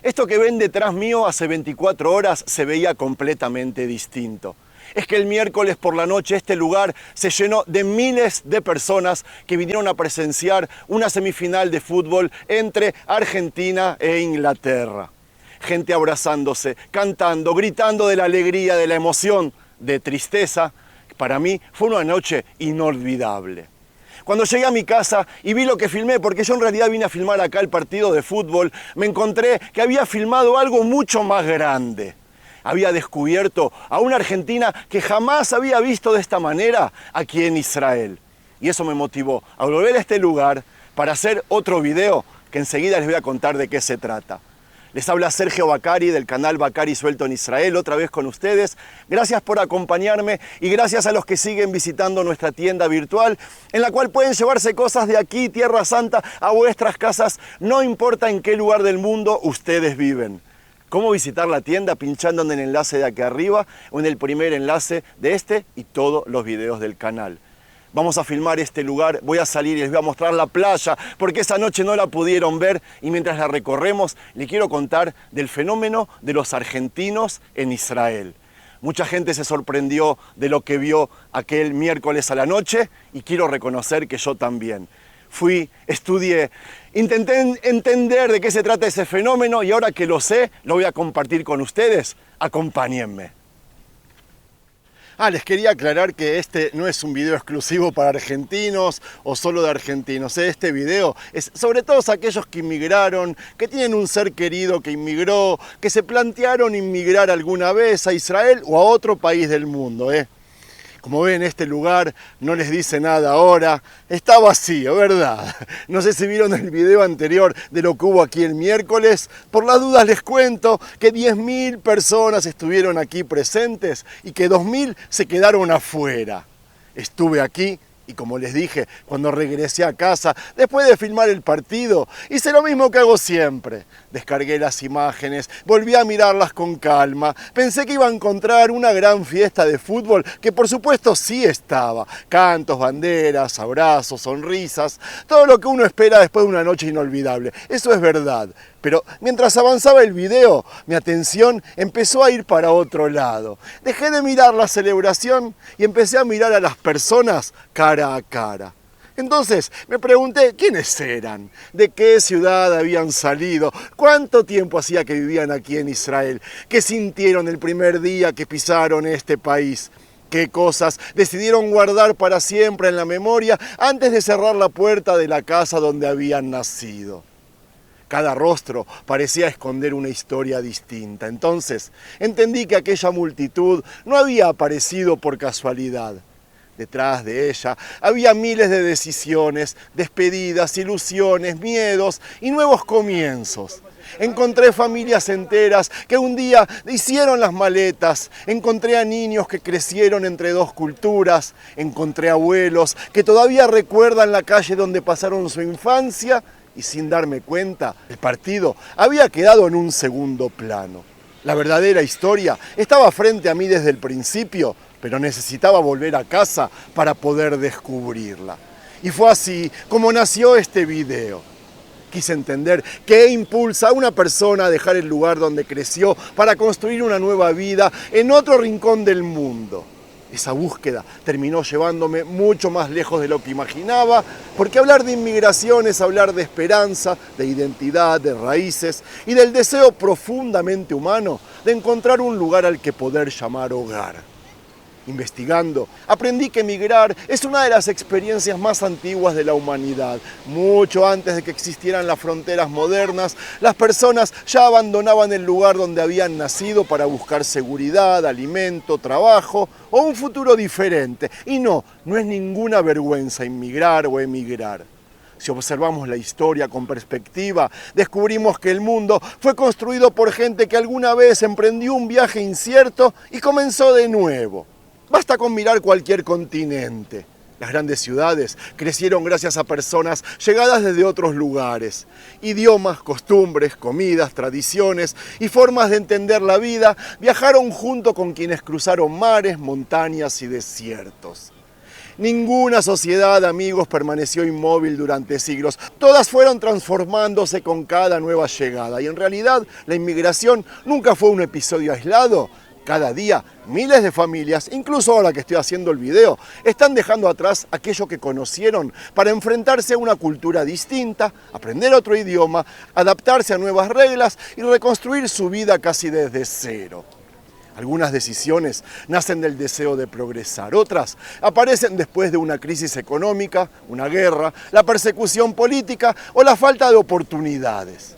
Esto que ven detrás mío hace 24 horas se veía completamente distinto. Es que el miércoles por la noche este lugar se llenó de miles de personas que vinieron a presenciar una semifinal de fútbol entre Argentina e Inglaterra. Gente abrazándose, cantando, gritando de la alegría, de la emoción, de tristeza. Para mí fue una noche inolvidable. Cuando llegué a mi casa y vi lo que filmé, porque yo en realidad vine a filmar acá el partido de fútbol, me encontré que había filmado algo mucho más grande. Había descubierto a una Argentina que jamás había visto de esta manera aquí en Israel. Y eso me motivó a volver a este lugar para hacer otro video que enseguida les voy a contar de qué se trata. Les habla Sergio Bacari del canal Bacari Suelto en Israel, otra vez con ustedes. Gracias por acompañarme y gracias a los que siguen visitando nuestra tienda virtual, en la cual pueden llevarse cosas de aquí, Tierra Santa, a vuestras casas, no importa en qué lugar del mundo ustedes viven. ¿Cómo visitar la tienda? Pinchando en el enlace de aquí arriba o en el primer enlace de este y todos los videos del canal. Vamos a filmar este lugar, voy a salir y les voy a mostrar la playa, porque esa noche no la pudieron ver y mientras la recorremos les quiero contar del fenómeno de los argentinos en Israel. Mucha gente se sorprendió de lo que vio aquel miércoles a la noche y quiero reconocer que yo también. Fui, estudié, intenté entender de qué se trata ese fenómeno y ahora que lo sé, lo voy a compartir con ustedes. Acompáñenme. Les quería aclarar que este no es un video exclusivo para argentinos o solo de argentinos. Este video es sobre todos aquellos que inmigraron, que tienen un ser querido que inmigró, que se plantearon inmigrar alguna vez a Israel o a otro país del mundo. Como ven, este lugar no les dice nada ahora, está vacío, ¿verdad? No sé si vieron el video anterior de lo que hubo aquí el miércoles. Por las dudas les cuento que 10.000 personas estuvieron aquí presentes y que 2.000 se quedaron afuera. Estuve aquí y como les dije, cuando regresé a casa, después de filmar el partido, hice lo mismo que hago siempre. Descargué las imágenes, volví a mirarlas con calma. Pensé que iba a encontrar una gran fiesta de fútbol, que por supuesto sí estaba. Cantos, banderas, abrazos, sonrisas, todo lo que uno espera después de una noche inolvidable. Eso es verdad. Pero mientras avanzaba el video, mi atención empezó a ir para otro lado. Dejé de mirar la celebración y empecé a mirar a las personas cara a cara. Entonces me pregunté quiénes eran, de qué ciudad habían salido, cuánto tiempo hacía que vivían aquí en Israel, qué sintieron el primer día que pisaron este país. ¿Qué cosas decidieron guardar para siempre en la memoria antes de cerrar la puerta de la casa donde habían nacido? Cada rostro parecía esconder una historia distinta. Entonces entendí que aquella multitud no había aparecido por casualidad. Detrás de ella había miles de decisiones, despedidas, ilusiones, miedos y nuevos comienzos. Encontré familias enteras que un día hicieron las maletas. Encontré a niños que crecieron entre dos culturas. Encontré abuelos que todavía recuerdan la calle donde pasaron su infancia. Y sin darme cuenta, el partido había quedado en un segundo plano. La verdadera historia estaba frente a mí desde el principio, pero necesitaba volver a casa para poder descubrirla. Y fue así como nació este video. Quise entender qué impulsa a una persona a dejar el lugar donde creció para construir una nueva vida en otro rincón del mundo. Esa búsqueda terminó llevándome mucho más lejos de lo que imaginaba, porque hablar de inmigración es hablar de esperanza, de identidad, de raíces y del deseo profundamente humano de encontrar un lugar al que poder llamar hogar. Investigando, aprendí que emigrar es una de las experiencias más antiguas de la humanidad. Mucho antes de que existieran las fronteras modernas, las personas ya abandonaban el lugar donde habían nacido para buscar seguridad, alimento, trabajo o un futuro diferente. Y no es ninguna vergüenza inmigrar o emigrar. Si observamos la historia con perspectiva, descubrimos que el mundo fue construido por gente que alguna vez emprendió un viaje incierto y comenzó de nuevo. Basta con mirar cualquier continente. Las grandes ciudades crecieron gracias a personas llegadas desde otros lugares. Idiomas, costumbres, comidas, tradiciones y formas de entender la vida viajaron junto con quienes cruzaron mares, montañas y desiertos. Ninguna sociedad, amigos, permaneció inmóvil durante siglos. Todas fueron transformándose con cada nueva llegada. Y en realidad, la inmigración nunca fue un episodio aislado. Cada día, miles de familias, incluso ahora que estoy haciendo el video, están dejando atrás aquello que conocieron para enfrentarse a una cultura distinta, aprender otro idioma, adaptarse a nuevas reglas y reconstruir su vida casi desde cero. Algunas decisiones nacen del deseo de progresar, otras aparecen después de una crisis económica, una guerra, la persecución política o la falta de oportunidades.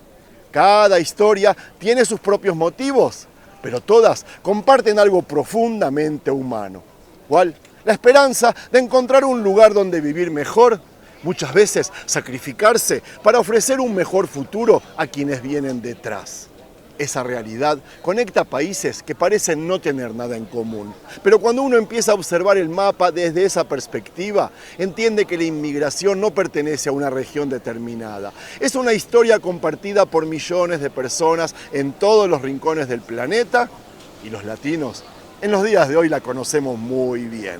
Cada historia tiene sus propios motivos, pero todas comparten algo profundamente humano. ¿Cuál? La esperanza de encontrar un lugar donde vivir mejor, muchas veces sacrificarse para ofrecer un mejor futuro a quienes vienen detrás. Esa realidad conecta países que parecen no tener nada en común. Pero cuando uno empieza a observar el mapa desde esa perspectiva, entiende que la inmigración no pertenece a una región determinada. Es una historia compartida por millones de personas en todos los rincones del planeta, y los latinos en los días de hoy la conocemos muy bien.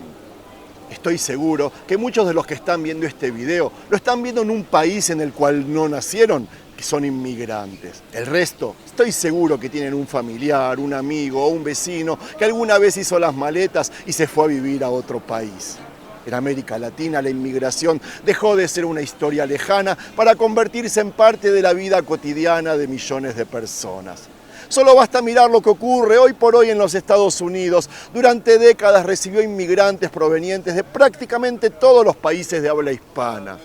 Estoy seguro que muchos de los que están viendo este video lo están viendo en un país en el cual no nacieron, que son inmigrantes. El resto, estoy seguro que tienen un familiar, un amigo o un vecino que alguna vez hizo las maletas y se fue a vivir a otro país. En América Latina, la inmigración dejó de ser una historia lejana para convertirse en parte de la vida cotidiana de millones de personas. Solo basta mirar lo que ocurre hoy por hoy en los Estados Unidos. Durante décadas recibió inmigrantes provenientes de prácticamente todos los países de habla hispana.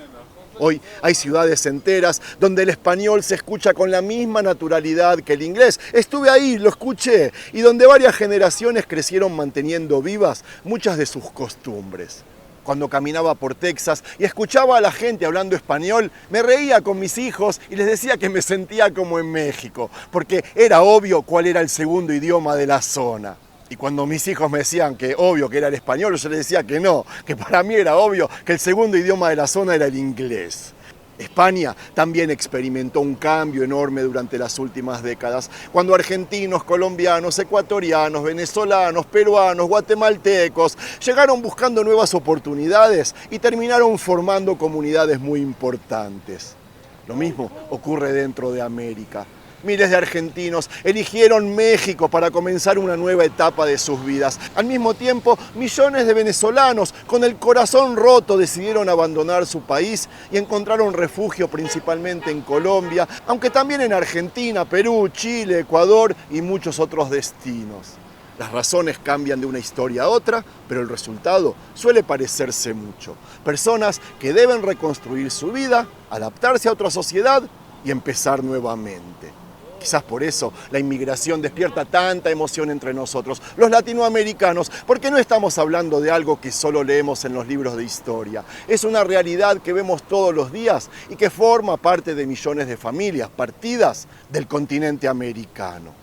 Hoy hay ciudades enteras donde el español se escucha con la misma naturalidad que el inglés. Estuve ahí, lo escuché, y donde varias generaciones crecieron manteniendo vivas muchas de sus costumbres. Cuando caminaba por Texas y escuchaba a la gente hablando español, me reía con mis hijos y les decía que me sentía como en México, porque era obvio cuál era el segundo idioma de la zona. Y cuando mis hijos me decían que obvio que era el español, yo les decía que no, que para mí era obvio que el segundo idioma de la zona era el inglés. España también experimentó un cambio enorme durante las últimas décadas, cuando argentinos, colombianos, ecuatorianos, venezolanos, peruanos, guatemaltecos llegaron buscando nuevas oportunidades y terminaron formando comunidades muy importantes. Lo mismo ocurre dentro de América. Miles de argentinos eligieron México para comenzar una nueva etapa de sus vidas. Al mismo tiempo, millones de venezolanos con el corazón roto decidieron abandonar su país y encontraron refugio principalmente en Colombia, aunque también en Argentina, Perú, Chile, Ecuador y muchos otros destinos. Las razones cambian de una historia a otra, pero el resultado suele parecerse mucho. Personas que deben reconstruir su vida, adaptarse a otra sociedad y empezar nuevamente. Quizás por eso la inmigración despierta tanta emoción entre nosotros, los latinoamericanos, porque no estamos hablando de algo que solo leemos en los libros de historia. Es una realidad que vemos todos los días y que forma parte de millones de familias partidas del continente americano.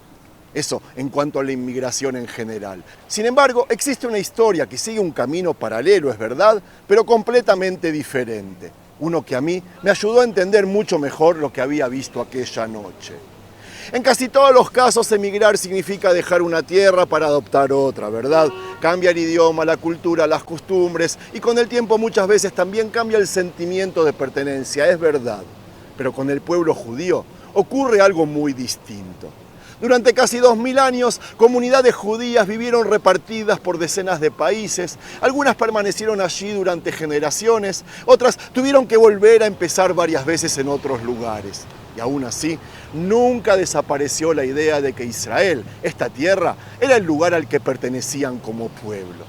Eso en cuanto a la inmigración en general. Sin embargo, existe una historia que sigue un camino paralelo, es verdad, pero completamente diferente. Uno que a mí me ayudó a entender mucho mejor lo que había visto aquella noche. En casi todos los casos, emigrar significa dejar una tierra para adoptar otra, ¿verdad? Cambia el idioma, la cultura, las costumbres y con el tiempo muchas veces también cambia el sentimiento de pertenencia, es verdad. Pero con el pueblo judío ocurre algo muy distinto. Durante casi 2000 años, comunidades judías vivieron repartidas por decenas de países. Algunas permanecieron allí durante generaciones, otras tuvieron que volver a empezar varias veces en otros lugares. Y aún así, nunca desapareció la idea de que Israel, esta tierra, era el lugar al que pertenecían como pueblo.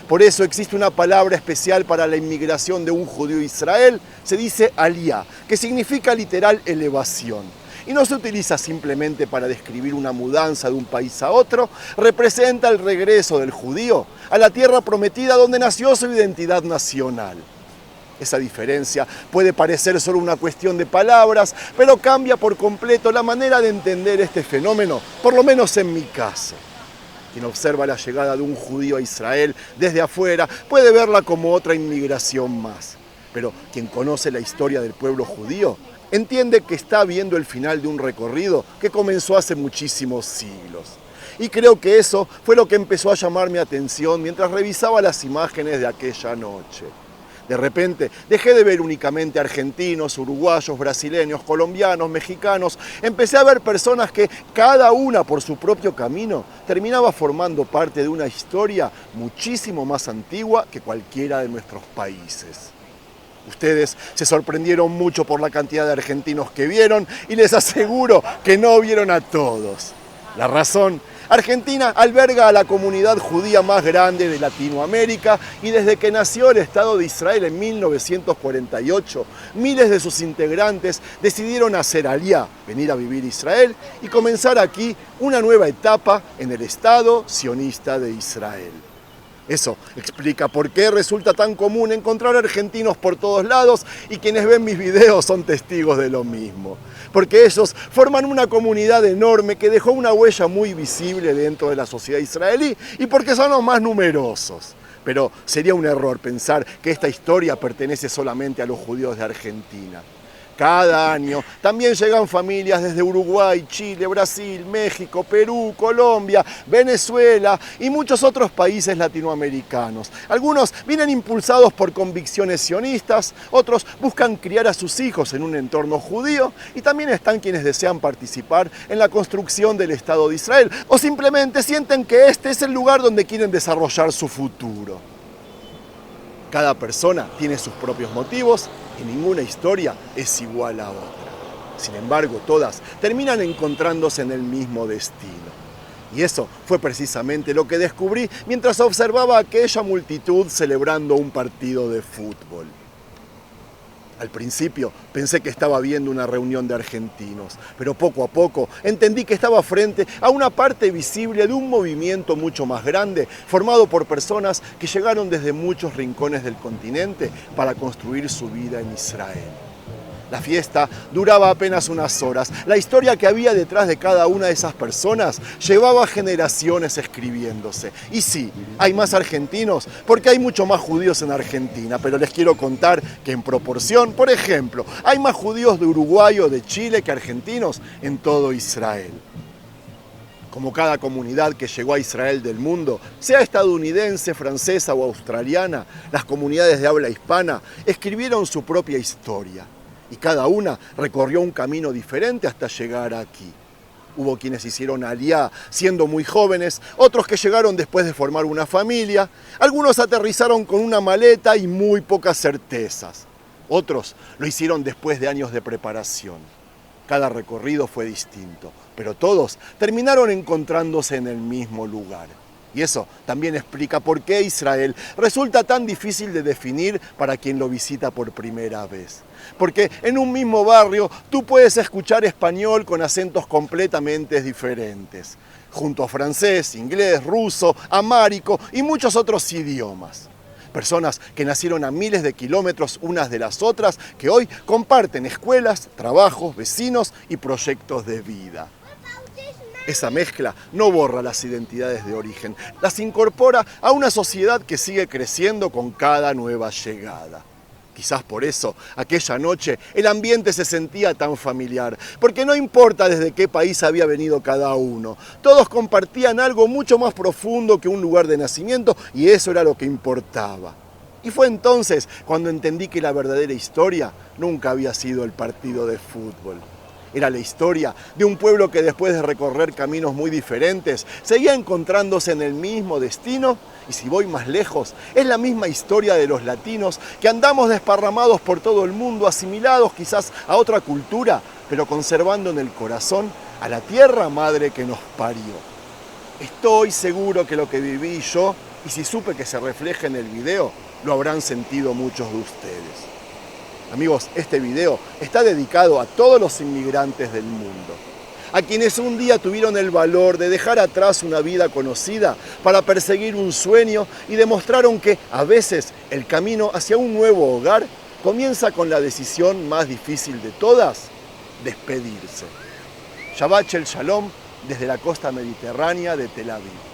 Por eso existe una palabra especial para la inmigración de un judío a Israel, se dice aliyá, que significa literal elevación. Y no se utiliza simplemente para describir una mudanza de un país a otro, representa el regreso del judío a la tierra prometida donde nació su identidad nacional. Esa diferencia puede parecer solo una cuestión de palabras, pero cambia por completo la manera de entender este fenómeno, por lo menos en mi caso. Quien observa la llegada de un judío a Israel desde afuera puede verla como otra inmigración más. Pero quien conoce la historia del pueblo judío entiende que está viendo el final de un recorrido que comenzó hace muchísimos siglos. Y creo que eso fue lo que empezó a llamar mi atención mientras revisaba las imágenes de aquella noche. De repente, dejé de ver únicamente argentinos, uruguayos, brasileños, colombianos, mexicanos. Empecé a ver personas que, cada una por su propio camino, terminaba formando parte de una historia muchísimo más antigua que cualquiera de nuestros países. Ustedes se sorprendieron mucho por la cantidad de argentinos que vieron y les aseguro que no vieron a todos. La razón: Argentina alberga a la comunidad judía más grande de Latinoamérica y desde que nació el Estado de Israel en 1948, miles de sus integrantes decidieron hacer aliyá, venir a vivir a Israel y comenzar aquí una nueva etapa en el Estado sionista de Israel. Eso explica por qué resulta tan común encontrar argentinos por todos lados y quienes ven mis videos son testigos de lo mismo. Porque ellos forman una comunidad enorme que dejó una huella muy visible dentro de la sociedad israelí y porque son los más numerosos. Pero sería un error pensar que esta historia pertenece solamente a los judíos de Argentina. Cada año también llegan familias desde Uruguay, Chile, Brasil, México, Perú, Colombia, Venezuela y muchos otros países latinoamericanos. Algunos vienen impulsados por convicciones sionistas, otros buscan criar a sus hijos en un entorno judío y también están quienes desean participar en la construcción del Estado de Israel o simplemente sienten que este es el lugar donde quieren desarrollar su futuro. Cada persona tiene sus propios motivos y ninguna historia es igual a otra. Sin embargo, todas terminan encontrándose en el mismo destino. Y eso fue precisamente lo que descubrí mientras observaba a aquella multitud celebrando un partido de fútbol. Al principio pensé que estaba viendo una reunión de argentinos, pero poco a poco entendí que estaba frente a una parte visible de un movimiento mucho más grande, formado por personas que llegaron desde muchos rincones del continente para construir su vida en Israel. La fiesta duraba apenas unas horas. La historia que había detrás de cada una de esas personas llevaba generaciones escribiéndose. Y sí, hay más argentinos porque hay mucho más judíos en Argentina, pero les quiero contar que en proporción, por ejemplo, hay más judíos de Uruguay o de Chile que argentinos en todo Israel. Como cada comunidad que llegó a Israel del mundo, sea estadounidense, francesa o australiana, las comunidades de habla hispana escribieron su propia historia. Y cada una recorrió un camino diferente hasta llegar aquí. Hubo quienes hicieron aliyá siendo muy jóvenes, otros que llegaron después de formar una familia, algunos aterrizaron con una maleta y muy pocas certezas. Otros lo hicieron después de años de preparación. Cada recorrido fue distinto, pero todos terminaron encontrándose en el mismo lugar. Y eso también explica por qué Israel resulta tan difícil de definir para quien lo visita por primera vez. Porque en un mismo barrio tú puedes escuchar español con acentos completamente diferentes, junto a francés, inglés, ruso, amárico y muchos otros idiomas. Personas que nacieron a miles de kilómetros unas de las otras, que hoy comparten escuelas, trabajos, vecinos y proyectos de vida. Esa mezcla no borra las identidades de origen, las incorpora a una sociedad que sigue creciendo con cada nueva llegada. Quizás por eso, aquella noche, el ambiente se sentía tan familiar, porque no importa desde qué país había venido cada uno, todos compartían algo mucho más profundo que un lugar de nacimiento y eso era lo que importaba. Y fue entonces cuando entendí que la verdadera historia nunca había sido el partido de fútbol. Era la historia de un pueblo que después de recorrer caminos muy diferentes, seguía encontrándose en el mismo destino y si voy más lejos, es la misma historia de los latinos que andamos desparramados por todo el mundo, asimilados quizás a otra cultura, pero conservando en el corazón a la tierra madre que nos parió. Estoy seguro que lo que viví yo, y si supe que se refleja en el video, lo habrán sentido muchos de ustedes. Amigos, este video está dedicado a todos los inmigrantes del mundo, a quienes un día tuvieron el valor de dejar atrás una vida conocida para perseguir un sueño y demostraron que, a veces, el camino hacia un nuevo hogar comienza con la decisión más difícil de todas: despedirse. Shabbat Shalom desde la costa mediterránea de Tel Aviv.